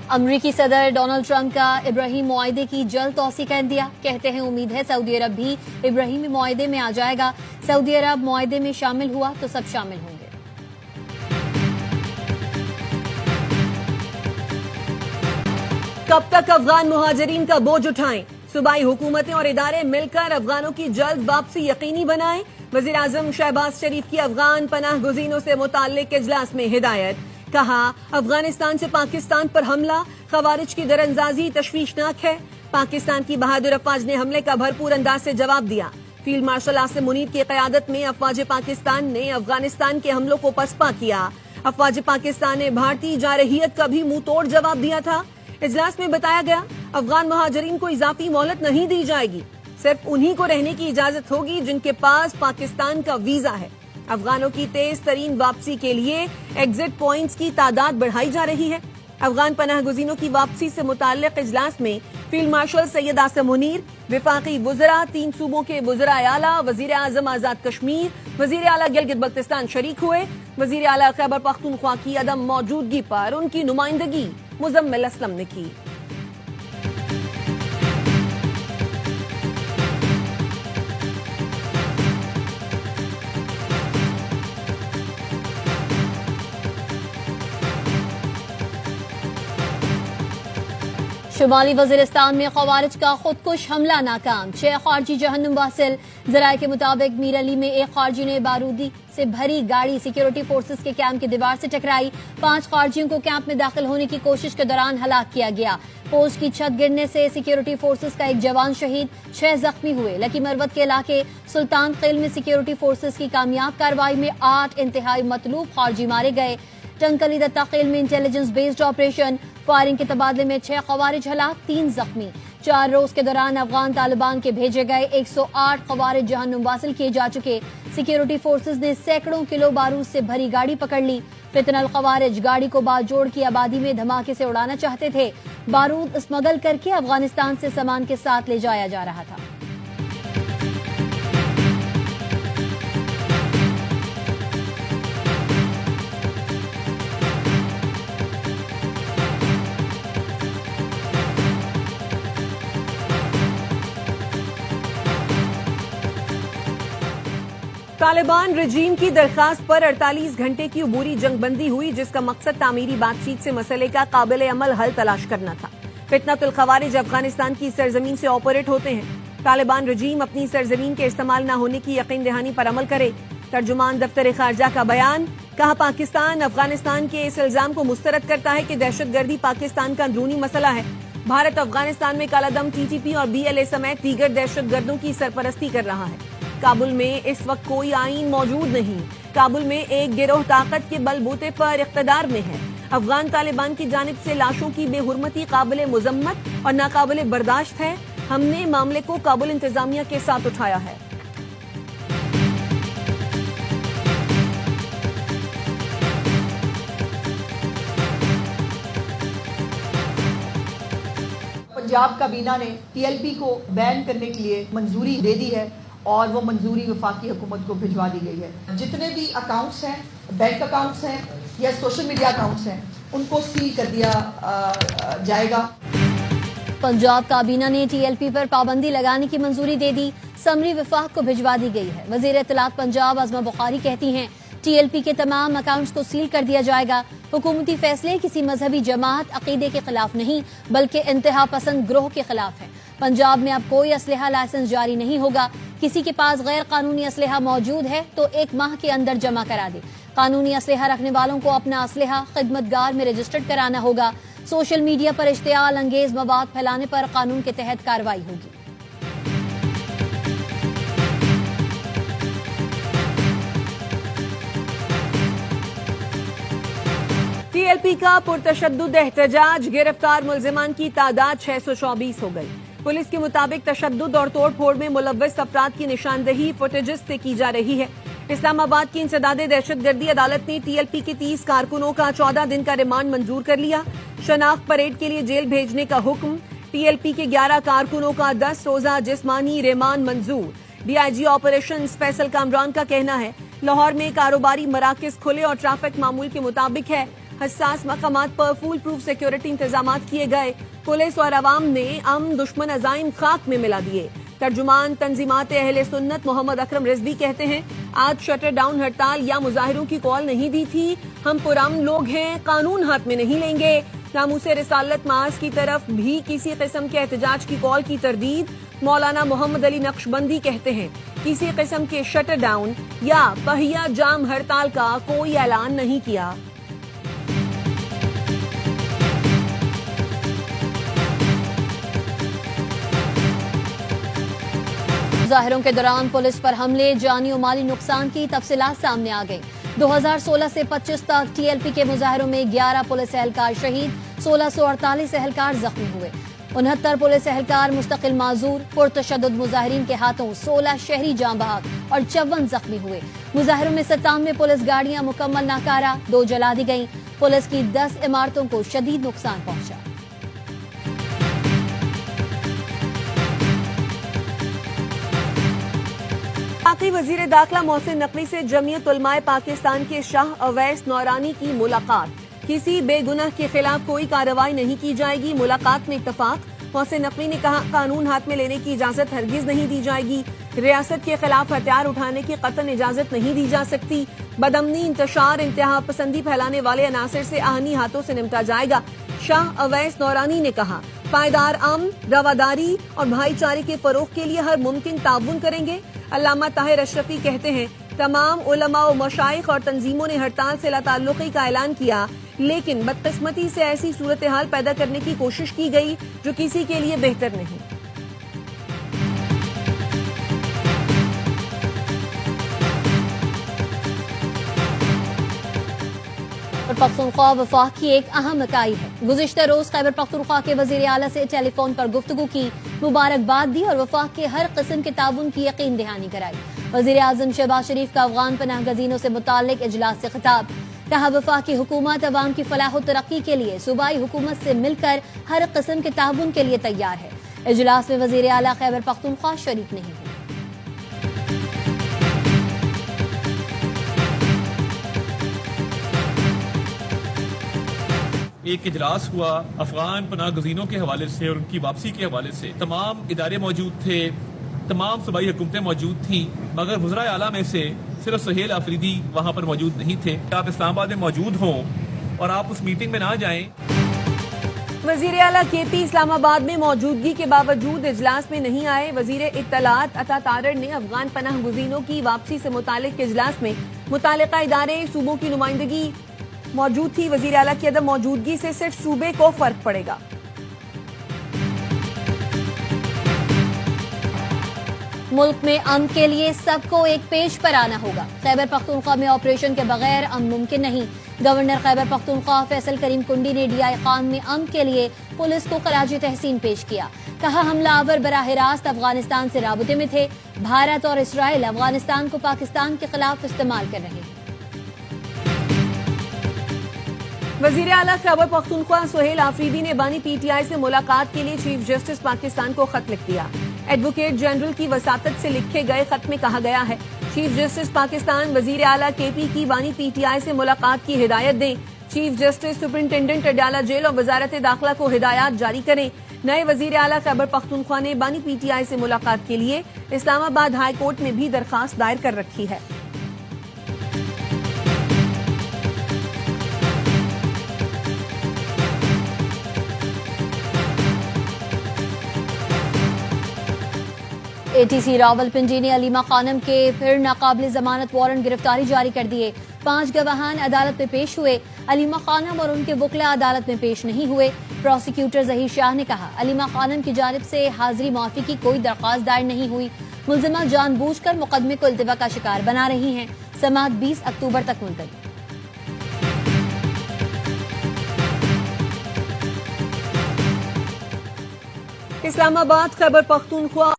امریکی صدر Donald Trump کا ابراہیم معاہدے کی جلد توسیع کا عندیہ. کہتے ہیں امید ہے سعودی عرب بھی ابراہیمی معاہدے میں آ جائے گا. سعودی عرب معاہدے میں شامل ہوا تو سب شامل ہوں گے. کب تک افغان مہاجرین کا بوجھ اٹھائیں؟ صوبائی حکومتیں اور ادارے مل کر افغانوں کی جلد واپسی یقینی بنائیں. وزیر اعظم شہباز شریف کی افغان پناہ گزینوں سے متعلق اجلاس میں ہدایت. کہا افغانستان سے پاکستان پر حملہ خوارج کی دراندازی تشویشناک ہے. پاکستان کی بہادر افواج نے حملے کا بھرپور انداز سے جواب دیا. فیلڈ مارشل عاصم منیر کی قیادت میں افواج پاکستان نے افغانستان کے حملوں کو پسپا کیا. افواج پاکستان نے بھارتی جارحیت کا بھی منہ توڑ جواب دیا تھا. اجلاس میں بتایا گیا افغان مہاجرین کو اضافی مہلت نہیں دی جائے گی. صرف انہی کو رہنے کی اجازت ہوگی جن کے پاس پاکستان کا ویزا ہے. افغانوں کی تیز ترین واپسی کے لیے ایگزٹ پوائنٹس کی تعداد بڑھائی جا رہی ہے. افغان پناہ گزینوں کی واپسی سے متعلق اجلاس میں فیلڈ مارشل سید عاصم منیر، وفاقی وزراء، 3 صوبوں کے وزرائے اعلیٰ، وزیر اعظم آزاد کشمیر، وزیر اعلیٰ گلگت بلتستان شریک ہوئے. وزیر اعلیٰ خیبر پختونخوا کی عدم موجودگی پر ان کی نمائندگی مزمل اسلم نے کی. شمالی وزیرستان میں خوارج کا خودکش حملہ ناکام. 6 خارجی جہنم واصل. ذرائع کے مطابق میر علی میں ایک خارجی نے بارودی سے بھری گاڑی سیکیورٹی فورسز کے کیمپ کی دیوار سے ٹکرائی. 5 خارجیوں کو کیمپ میں داخل ہونے کی کوشش کے دوران ہلاک کیا گیا. پوسٹ کی چھت گرنے سے سیکیورٹی فورسز کا ایک جوان شہید، 6 زخمی ہوئے. لکی مروت کے علاقے سلطان خیل میں سیکیورٹی فورسز کی کامیاب کارروائی میں 8 انتہائی مطلوب خارجی مارے گئے. ٹنکلی دتا خیل میں انٹیلیجنس بیسڈ آپریشن فائرنگ کے تبادلے میں 6 خوارج ہلاک، 3 زخمی. 4 روز کے دوران افغان طالبان کے بھیجے گئے 108 خوارج جہنم واصل کیے جا چکے. سیکیورٹی فورسز نے سینکڑوں کلو بارود سے بھری گاڑی پکڑ لی. فتنہ الخوارج گاڑی کو باجوڑ کی آبادی میں دھماکے سے اڑانا چاہتے تھے. بارود اسمگل کر کے افغانستان سے سامان کے ساتھ لے جایا جا رہا تھا. طالبان رجیم کی درخواست پر 48 گھنٹے کی عبوری جنگ بندی ہوئی، جس کا مقصد تعمیری بات چیت سے مسئلے کا قابل عمل حل تلاش کرنا تھا. فتنۃ الخوارج افغانستان کی سرزمین سے آپریٹ ہوتے ہیں. طالبان رجیم اپنی سرزمین کے استعمال نہ ہونے کی یقین دہانی پر عمل کرے. ترجمان دفتر خارجہ کا بیان. کہا پاکستان افغانستان کے اس الزام کو مسترد کرتا ہے کہ دہشت گردی پاکستان کا اندرونی مسئلہ ہے. بھارت افغانستان میں کالا دم، TTP اور BLA سمیت دیگر دہشت گردوں کی سرپرستی کر رہا ہے. کابل میں اس وقت کوئی آئین موجود نہیں. کابل میں ایک گروہ طاقت کے بل بوتے پر اقتدار میں ہے. افغان طالبان کی جانب سے لاشوں کی بے حرمتی قابل مذمت اور ناقابل برداشت ہے. ہم نے معاملے کو کابل انتظامیہ کے ساتھ اٹھایا ہے. پنجاب کابینہ نے TLP کو بین کرنے کے لیے منظوری دے دی ہے اور وہ منظوری وفاقی حکومت کو بھجوا دی گئی ہے. جتنے بھی اکاؤنٹس ہیں، بینک اکاؤنٹس ہیں یا سوشل میڈیا اکاؤنٹس ہیں، ان کو سیل کر دیا جائے گا. پنجاب کابینہ نے TLP پر پابندی لگانے کی منظوری دے دی. سمری وفاق کو بھجوا دی گئی ہے. وزیر اطلاعات پنجاب عظمہ بخاری کہتی ہیں TLP کے تمام اکاؤنٹس کو سیل کر دیا جائے گا. حکومتی فیصلے کسی مذہبی جماعت عقیدے کے خلاف نہیں بلکہ انتہا پسند گروہ کے خلاف ہے. پنجاب میں اب کوئی اسلحہ لائسنس جاری نہیں ہوگا. کسی کے پاس غیر قانونی اسلحہ موجود ہے تو 1 ماہ کے اندر جمع کرا دے. قانونی اسلحہ رکھنے والوں کو اپنا اسلحہ خدمت گار میں رجسٹرڈ کرانا ہوگا. سوشل میڈیا پر اشتعال انگیز مواد پھیلانے پر قانون کے تحت کارروائی ہوگی. TLP کا پرتشدد احتجاج. گرفتار ملزمان کی تعداد 624 ہو گئی. پولیس کے مطابق تشدد اور توڑ پھوڑ میں ملوث افراد کی نشاندہی فوٹیجز سے کی جا رہی ہے. اسلام آباد کی انسداد دہشت گردی عدالت نے TLP کے 30 کارکنوں کا 14 دن کا ریمانڈ منظور کر لیا. شناخت پریڈ کے لیے جیل بھیجنے کا حکم. TLP کے 11 کارکنوں کا 10 روزہ جسمانی ریمانڈ منظور. DIG آپریشنز فیصل کامران کا کہنا ہے لاہور میں کاروباری مراکز کھلے اور ٹریفک معمول کے مطابق ہے. حساس مقامات پر فول پروف سیکیورٹی انتظامات کیے گئے. پولیس اور عوام نے امن دشمن عزائم خاک میں ملا دیے. ترجمان تنظیمات اہل سنت محمد اکرم رضوی کہتے ہیں آج شٹر ڈاؤن ہڑتال یا مظاہروں کی کال نہیں دی تھی. ہم پرامن لوگ ہیں, قانون ہاتھ میں نہیں لیں گے. ناموس رسالت معاذ کی طرف بھی کسی قسم کے احتجاج کی کال کی تردید. مولانا محمد علی نقشبندی کہتے ہیں کسی قسم کے شٹر ڈاؤن یا پہیا جام ہڑتال کا کوئی اعلان نہیں کیا. مظاہروں کے دوران پولیس پر حملے, جانی و مالی نقصان کی تفصیلات سامنے آ گئی. 2016 سے 25 تک ٹی ایل پی کے مظاہروں میں 11 پولیس اہلکار شہید, 1648 اہلکار زخمی ہوئے. 69 پولیس اہلکار مستقل معذور. پرتشدد مظاہرین کے ہاتھوں 16 شہری جاں بحق اور 54 زخمی ہوئے. مظاہروں میں 97 پولیس گاڑیاں مکمل ناکارہ, 2 جلا دی گئیں. پولیس کی 10 عمارتوں کو شدید نقصان پہنچا. باقی وزیر داخلہ محسن نقوی سے جمعیت علماء پاکستان کے شاہ اویس نورانی کی ملاقات. کسی بے گناہ کے خلاف کوئی کارروائی نہیں کی جائے گی. ملاقات میں اتفاق. محسن نقوی نے کہا قانون ہاتھ میں لینے کی اجازت ہرگز نہیں دی جائے گی. ریاست کے خلاف ہتھیار اٹھانے کی قطعاً اجازت نہیں دی جا سکتی. بدامنی, انتشار, انتہا پسندی پھیلانے والے عناصر سے آہنی ہاتھوں سے نمٹا جائے گا. شاہ اویس نورانی نے کہا پائیدار امن, رواداری اور بھائی چارے کے فروغ کے لیے ہر ممکن تعاون کریں گے. علامہ طاہر اشرفی کہتے ہیں تمام علماء و مشائخ اور تنظیموں نے ہڑتال سے لا تعلقی کا اعلان کیا, لیکن بدقسمتی سے ایسی صورتحال پیدا کرنے کی کوشش کی گئی جو کسی کے لیے بہتر نہیں. پختونخوا وفاق کی ایک اہم اکائی ہے. گزشتہ روز خیبر پختونخوا کے وزیر اعلیٰ سے ٹیلی فون پر گفتگو کی, مبارکباد دی اور وفاق کے ہر قسم کے تعاون کی یقین دہانی کرائی. وزیر اعظم شہباز شریف کا افغان پناہ گزینوں سے متعلق اجلاس سے خطاب. کہا وفاق کی حکومت عوام کی فلاح و ترقی کے لیے صوبائی حکومت سے مل کر ہر قسم کے تعاون کے لیے تیار ہے. اجلاس میں وزیر اعلیٰ خیبر پختونخوا شریک نہیں ہوئے. ایک اجلاس ہوا افغان پناہ گزینوں کے حوالے سے اور ان کی واپسی کے حوالے سے. تمام ادارے موجود تھے, تمام صوبائی حکومتیں موجود تھیں, مگر وزرائے اعلیٰ میں سے صرف سہیل آفریدی وہاں پر موجود نہیں تھے. آپ اسلام آباد میں موجود ہوں اور آپ اس میٹنگ میں نہ جائیں. وزیر اعلیٰ کے پی اسلام آباد میں موجودگی کے باوجود اجلاس میں نہیں آئے. وزیر اطلاعات عطا تارڑ نے افغان پناہ گزینوں کی واپسی سے متعلق اجلاس میں متعلقہ ادارے صوبوں کی نمائندگی موجود تھی. وزیر اعلیٰ کی عدم موجودگی سے صرف صوبے کو فرق پڑے گا. ملک میں امن کے لیے سب کو ایک پیج پر آنا ہوگا. خیبر پختونخوا میں آپریشن کے بغیر امن ممکن نہیں. گورنر خیبر پختونخوا فیصل کریم کنڈی نے ڈی آئی خان میں امن کے لیے پولیس کو خراج تحسین پیش کیا. کہا حملہ آور براہ راست افغانستان سے رابطے میں تھے. بھارت اور اسرائیل افغانستان کو پاکستان کے خلاف استعمال کر رہے ہیں. وزیر اعلیٰ خیبر پختونخوا سہیل آفریدی نے بانی پی ٹی آئی سے ملاقات کے لیے چیف جسٹس پاکستان کو خط لکھ دیا. ایڈوکیٹ جنرل کی وساطت سے لکھے گئے خط میں کہا گیا ہے چیف جسٹس پاکستان وزیر اعلیٰ کے پی کی بانی پی ٹی آئی سے ملاقات کی ہدایت دیں. Chief justice superintendent Adiala jail اور وزارت داخلہ کو ہدایات جاری کریں. نئے وزیر اعلیٰ خیبر پختونخوا نے بانی پی ٹی آئی سے ملاقات کے لیے اسلام آباد ہائی کورٹ میں بھی درخواست دائر کر رکھی ہے. A T C Rawalpindi نے علیمہ خانم کے پھر ناقابل ضمانت وارنٹ گرفتاری جاری کر دیے. 5 گواہان عدالت میں پیش ہوئے. علیمہ خانم اور ان کے وکلاء عدالت میں پیش نہیں ہوئے. پروسیکیوٹر ظہیر شاہ نے کہا علیمہ خانم کی جانب سے حاضری معافی کی کوئی درخواست دائر نہیں ہوئی. ملزمہ جان بوجھ کر مقدمے کو التوا کا شکار بنا رہی ہیں. سماعت 20 اکتوبر تک ملتوی. اسلام آباد خیبر پختونخوا